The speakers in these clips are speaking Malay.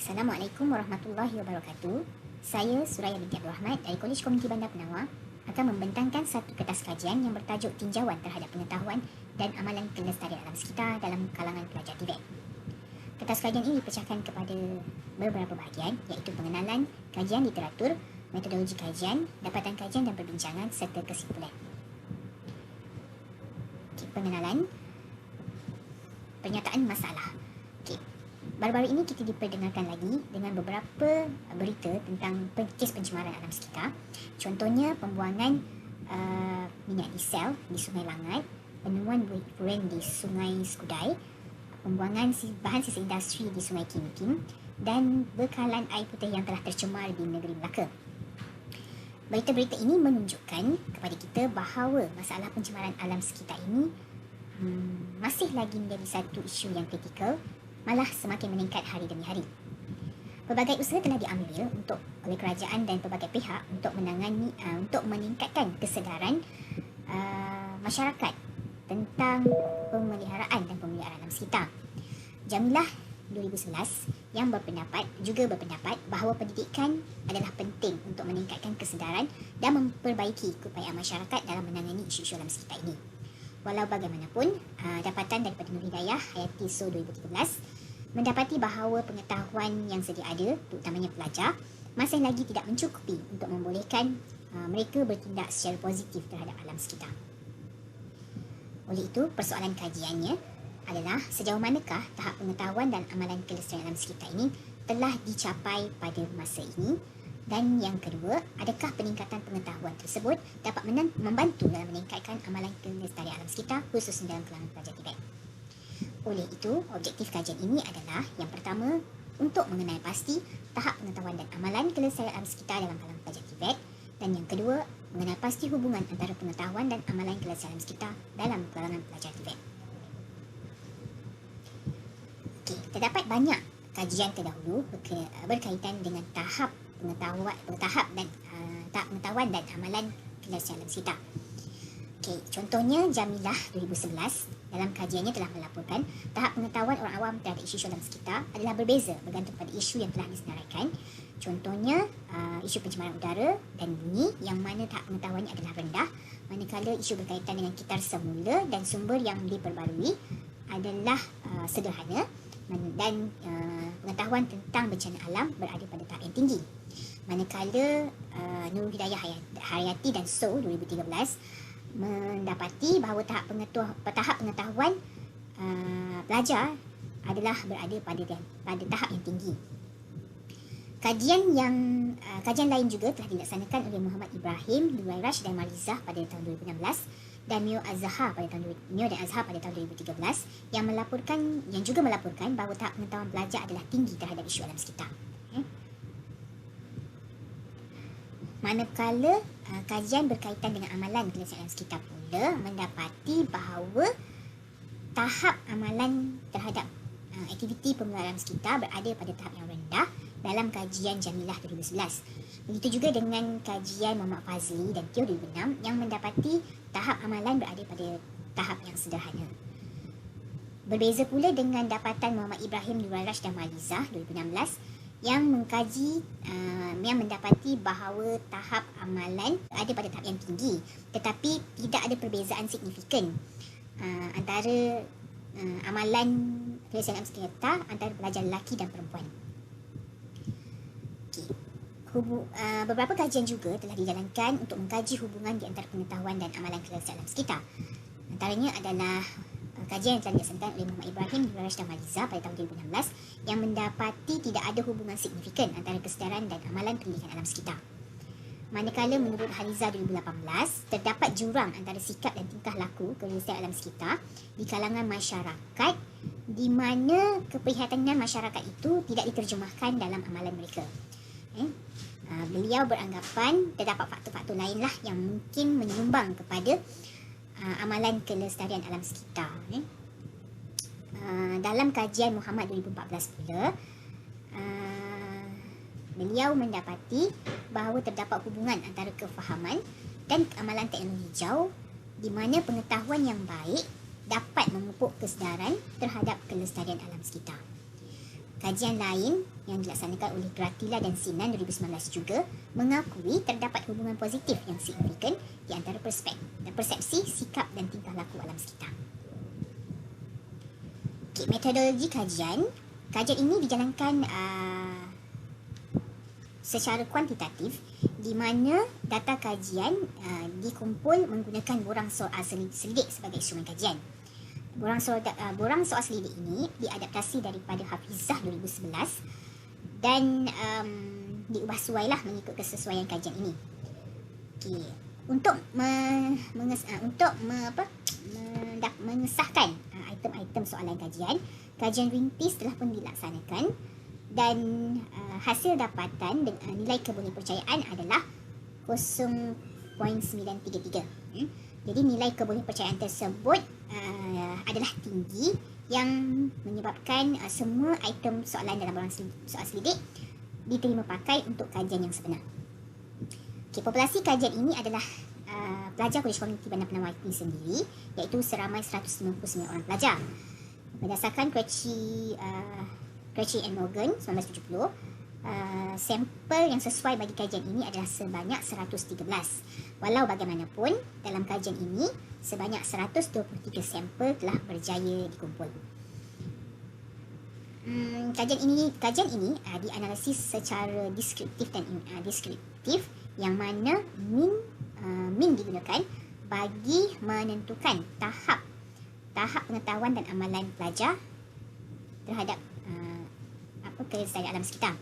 Assalamualaikum warahmatullahi wabarakatuh. Saya Suraya binti Abdul Rahmat dari Kolej Komuniti Bandar Penawar akan membentangkan satu kertas kajian yang bertajuk Tinjauan Terhadap Pengetahuan dan Amalan Kelestarian Alam Sekitar dalam kalangan pelajar TVET. Kertas kajian ini dipecahkan kepada beberapa bahagian, iaitu pengenalan, kajian literatur, metodologi kajian, dapatan kajian dan perbincangan serta kesimpulan. Pengenalan, pernyataan masalah. Baru-baru ini kita diperdengarkan lagi dengan beberapa berita tentang kes pencemaran alam sekitar. Contohnya pembuangan minyak diesel di Sungai Langat, penemuan buih furen di Sungai Skudai, pembuangan bahan sisa industri di Sungai Kim Kim, dan bekalan air putih yang telah tercemar di negeri Melaka. Berita-berita ini menunjukkan kepada kita bahawa masalah pencemaran alam sekitar ini masih lagi menjadi satu isu yang kritikal, malah semakin meningkat hari demi hari. Pelbagai usaha telah diambil oleh kerajaan dan pelbagai pihak untuk meningkatkan kesedaran masyarakat tentang pemeliharaan dan pemeliharaan alam sekitar. Jamilah 2011 yang juga berpendapat bahawa pendidikan adalah penting untuk meningkatkan kesedaran dan memperbaiki keupayaan masyarakat dalam menangani isu-isu alam sekitar ini. Walau bagaimanapun, dapatan daripada Nur Hidayah Hayati So 2013 mendapati bahawa pengetahuan yang sedia ada, terutamanya pelajar, masih lagi tidak mencukupi untuk membolehkan mereka bertindak secara positif terhadap alam sekitar. Oleh itu, persoalan kajiannya adalah sejauh manakah tahap pengetahuan dan amalan kelestarian alam sekitar ini telah dicapai pada masa ini, dan yang kedua, adakah peningkatan pengetahuan tersebut dapat membantu dalam meningkatkan amalan kelestarian alam sekitar khususnya dalam kalangan pelajar TVET. Oleh itu, objektif kajian ini adalah yang pertama, untuk mengenal pasti tahap pengetahuan dan amalan kelestarian alam sekitar dalam kalangan pelajar TVET, dan yang kedua, mengenal pasti hubungan antara pengetahuan dan amalan kelestarian alam sekitar dalam kalangan pelajar TVET. Terdapat banyak kajian terdahulu berkaitan dengan tahap pengetahuan dan amalan kelestarian alam sekitar. Contohnya Jamilah 2011 dalam kajiannya telah melaporkan tahap pengetahuan orang awam terhadap isu alam sekitar adalah berbeza bergantung pada isu yang telah disenaraikan. Contohnya isu pencemaran udara dan bunyi yang mana tahap pengetahuannya adalah rendah, manakala isu berkaitan dengan kitar semula dan sumber yang diperbarui adalah sederhana, dan pengetahuan tentang bencana alam berada pada tahap yang tinggi. Manakala Nur Hidayah Hayati dan So 2013 mendapati bahawa tahap pengetahuan pelajar adalah berada pada tahap yang tinggi. Kajian lain juga telah dilaksanakan oleh Muhammad Ibrahim, Luairaj dan Malizah pada tahun 2016 dan Mio dan Azhar pada tahun 2013 yang juga melaporkan bahawa tahap pengetahuan pelajar adalah tinggi terhadap isu alam sekitar. Manakala kajian berkaitan dengan amalan kelestarian alam sekitar pula mendapati bahawa tahap amalan terhadap aktiviti pemeliharaan alam sekitar berada pada tahap yang rendah dalam kajian Jamilah 2011. Begitu juga dengan kajian Muhammad Fazli dan Teo 2006 yang mendapati tahap amalan berada pada tahap yang sederhana. Berbeza pula dengan dapatan Muhammad Ibrahim, Luairaj dan Malizah 2016 yang mendapati bahawa tahap amalan ada pada tahap yang tinggi, tetapi tidak ada perbezaan signifikan antara amalan kelestarian alam sekitar antara pelajar lelaki dan perempuan. Beberapa kajian juga telah dijalankan untuk mengkaji hubungan di antara pengetahuan dan amalan kelestarian alam sekitar. Antaranya adalah kajian yang telah dilaksanakan oleh Muhammad Ibrahim, Luairaj dan Malizah pada tahun 2016 yang mendapati tidak ada hubungan signifikan antara kesedaran dan amalan pendidikan alam sekitar. Manakala menurut Haliza 2018, terdapat jurang antara sikap dan tingkah laku kelestarian alam sekitar di kalangan masyarakat di mana keprihatinan masyarakat itu tidak diterjemahkan dalam amalan mereka. Beliau beranggapan terdapat faktor-faktor lainlah yang mungkin menyumbang kepada amalan kelestarian alam sekitar. Dalam kajian Muhammad 2014 pula, beliau mendapati bahawa terdapat hubungan antara kefahaman dan amalan teknologi hijau di mana pengetahuan yang baik dapat memupuk kesedaran terhadap kelestarian alam sekitar. Kajian lain yang dilaksanakan oleh Gratila dan Sinan 2019 juga mengakui terdapat hubungan positif yang signifikan di antara persepsi, sikap dan tingkah laku alam sekitar. Okay, metodologi kajian. Kajian ini dijalankan secara kuantitatif di mana data kajian dikumpul menggunakan borang soal selidik sebagai instrumen kajian. Borang soal selidik ini diadaptasi daripada Hafizah 2011 dan diubah suailah mengikut kesesuaian kajian ini. Okay. Untuk mengesahkan item-item soalan kajian rintis telah pun dilaksanakan dan hasil dapatan nilai kebolehpercayaan adalah 0.933. Jadi nilai kebolehpercayaan tersebut adalah tinggi yang menyebabkan semua item soalan dalam borang soal selidik diterima pakai untuk kajian yang sebenar. Okay, populasi kajian ini adalah pelajar Kolej Komuniti Bandar Penang Waiti sendiri, iaitu seramai 199 orang pelajar. Berdasarkan Crutchy and Morgan 1970, sampel yang sesuai bagi kajian ini adalah sebanyak 113. Walau bagaimanapun, dalam kajian ini sebanyak 123 sampel telah berjaya dikumpul. Kajian ini dianalisis secara deskriptif dan deskriptif, yang mana min digunakan bagi menentukan tahap pengetahuan dan amalan pelajar terhadap kelestarian alam sekitar.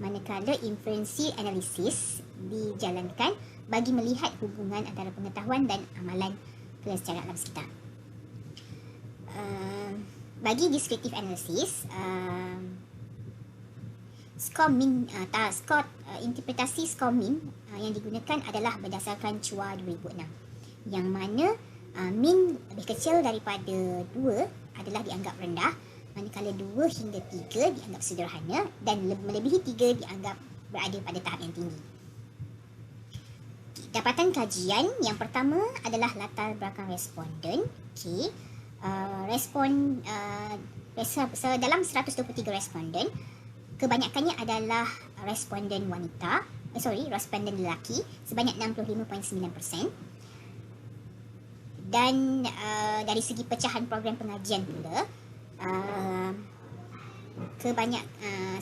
Manakala inferensi analisis dijalankan bagi melihat hubungan antara pengetahuan dan amalan kelestarian alam sekitar. Bagi descriptive analysis, interpretasi skor min yang digunakan adalah berdasarkan CUA 2006, yang mana min lebih kecil daripada 2 adalah dianggap rendah, manakala 2 hingga 3 dianggap sederhana dan melebihi 3 dianggap berada pada tahap yang tinggi. Dapatan kajian yang pertama adalah latar belakang responden. Okay. Dalam 123 responden, kebanyakannya adalah responden lelaki sebanyak 65.9%. Dan dari segi pecahan program pengajian pula,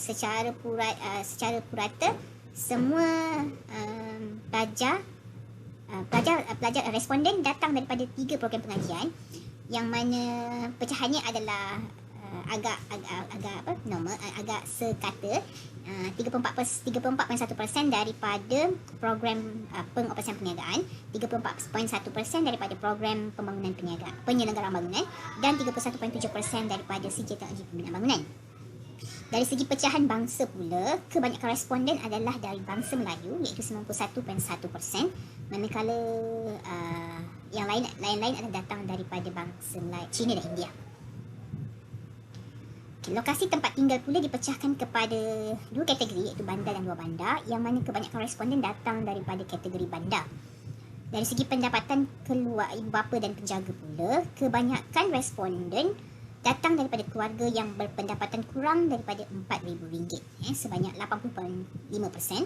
secara purata semua pelajar responden datang daripada 3 program pengajian, yang mana pecahannya adalah agak sekata. 34.1% daripada program pengoperasian perniagaan, 34.1% daripada program pembangunan penyelenggaraan bangunan, dan 31.7% daripada CJ Teknologi Pembinaan Bangunan. Dari segi pecahan bangsa pula, kebanyakan responden adalah dari bangsa Melayu, iaitu 91.1%, manakala yang lain adalah datang daripada bangsa Cina dan India. Lokasi tempat tinggal pula dipecahkan kepada 2 kategori, iaitu bandar dan luar bandar, yang mana kebanyakan responden datang daripada kategori bandar. Dari segi pendapatan keluar ibu bapa dan penjaga pula, kebanyakan responden datang daripada keluarga yang berpendapatan kurang daripada RM4,000, sebanyak 80.5%,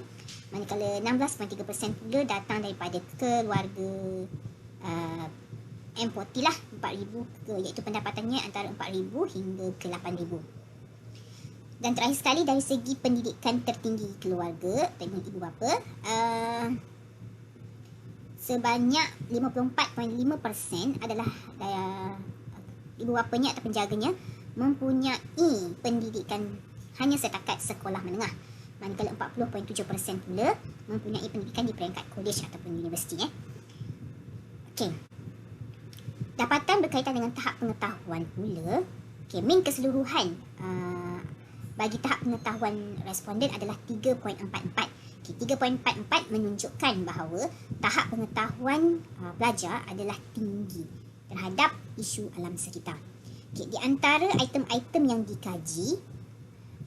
manakala 16.3% pula datang daripada keluarga M40 lah, 4,000 iaitu pendapatannya antara 4,000 hingga ke 8,000. Dan terakhir sekali, dari segi pendidikan tertinggi keluarga dan ibu bapa, sebanyak 54.5% adalah ibu bapanya atau penjaganya mempunyai pendidikan hanya setakat sekolah menengah, manakala 40.7% pula mempunyai pendidikan di peringkat kolej ataupun universiti. Okey. Dapatan berkaitan dengan tahap pengetahuan pula. Okay, min keseluruhan bagi tahap pengetahuan responden adalah 3.44. Okay, 3.44 menunjukkan bahawa tahap pengetahuan pelajar adalah tinggi terhadap isu alam sekitar. Okay, di antara item-item yang dikaji,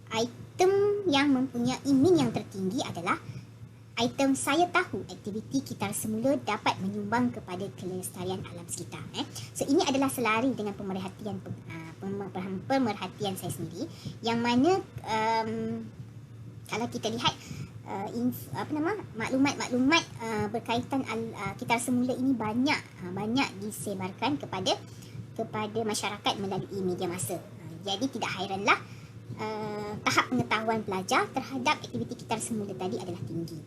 item yang mempunyai min yang tertinggi adalah item saya tahu aktiviti kitar semula dapat menyumbang kepada kelestarian alam sekitar. So ini adalah selari dengan pemerhatian saya sendiri, yang mana kalau kita lihat maklumat berkaitan kitar semula ini banyak disebarkan kepada masyarakat melalui media massa. Jadi tidak hairanlah tahap pengetahuan pelajar terhadap aktiviti kitar semula tadi adalah tinggi.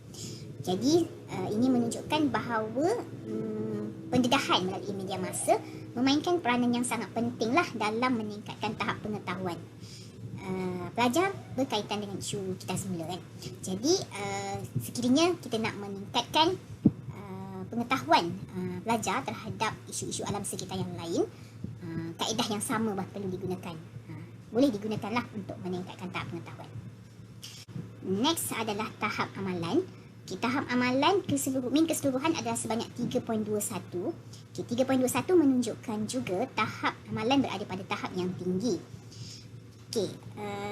Jadi ini menunjukkan bahawa pendedahan melalui media massa memainkan peranan yang sangat pentinglah dalam meningkatkan tahap pengetahuan pelajar berkaitan dengan isu kitar semula kan. Jadi sekiranya kita nak meningkatkan pengetahuan pelajar terhadap isu-isu alam sekitar yang lain, kaedah yang sama perlu digunakan. Boleh digunakanlah untuk meningkatkan tahap pengetahuan. Next adalah tahap amalan. Tahap amalan keseluruhan adalah sebanyak 3.21. 3.21 menunjukkan juga tahap amalan berada pada tahap yang tinggi.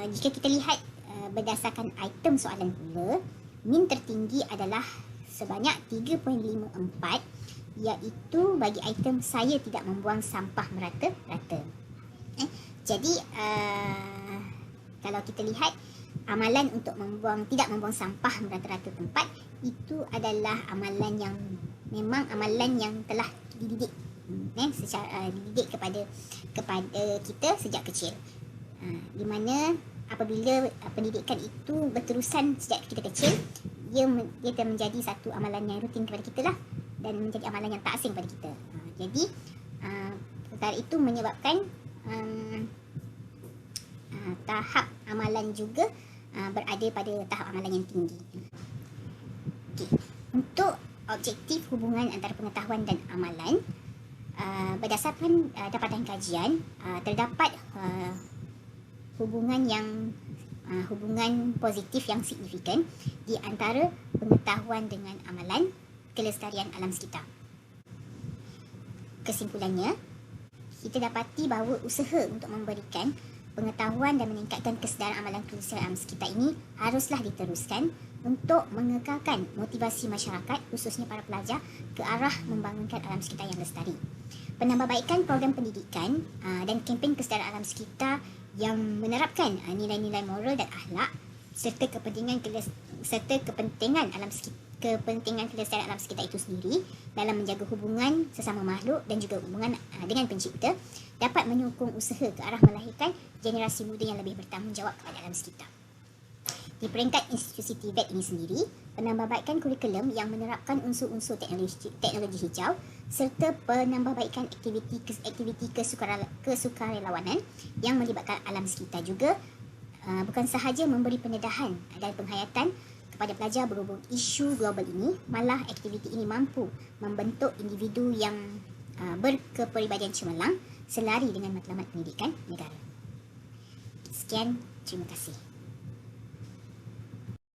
Jika kita lihat berdasarkan item soalan pula, min tertinggi adalah sebanyak 3.54, iaitu bagi item saya tidak membuang sampah merata-rata. Jadi kalau kita lihat amalan untuk tidak membuang sampah merata-rata tempat, itu adalah amalan yang memang amalan yang telah dididik dididik kepada kita sejak kecil. Di mana apabila pendidikan itu berterusan sejak kita kecil, dia menjadi satu amalan yang rutin kepada kita lah, dan menjadi amalan yang tak asing pada kita. Jadi perkara itu menyebabkan tahap amalan juga berada pada tahap amalan yang tinggi. Untuk objektif hubungan antara pengetahuan dan amalan, berdasarkan dapatan kajian, terdapat hubungan positif yang signifikan di antara pengetahuan dengan amalan kelestarian alam sekitar. Kesimpulannya, kita dapati bahawa usaha untuk memberikan pengetahuan dan meningkatkan kesedaran amalan kelestarian alam sekitar ini haruslah diteruskan untuk mengekalkan motivasi masyarakat, khususnya para pelajar, ke arah membangunkan alam sekitar yang lestari. Penambahbaikan program pendidikan dan kempen kesedaran alam sekitar yang menerapkan nilai-nilai moral dan akhlak serta kepentingan kelestarian alam sekitar itu sendiri dalam menjaga hubungan sesama makhluk dan juga hubungan dengan pencipta dapat menyokong usaha ke arah melahirkan generasi muda yang lebih bertanggungjawab kepada alam sekitar. Di peringkat institusi TVET ini sendiri, penambahbaikan kurikulum yang menerapkan unsur-unsur teknologi hijau serta penambahbaikan aktiviti kesukarelawanan yang melibatkan alam sekitar juga bukan sahaja memberi pendedahan dan penghayatan kepada pelajar berhubung isu global ini, malah aktiviti ini mampu membentuk individu yang berkepribadian cemerlang selari dengan matlamat pendidikan negara. Sekian, terima kasih.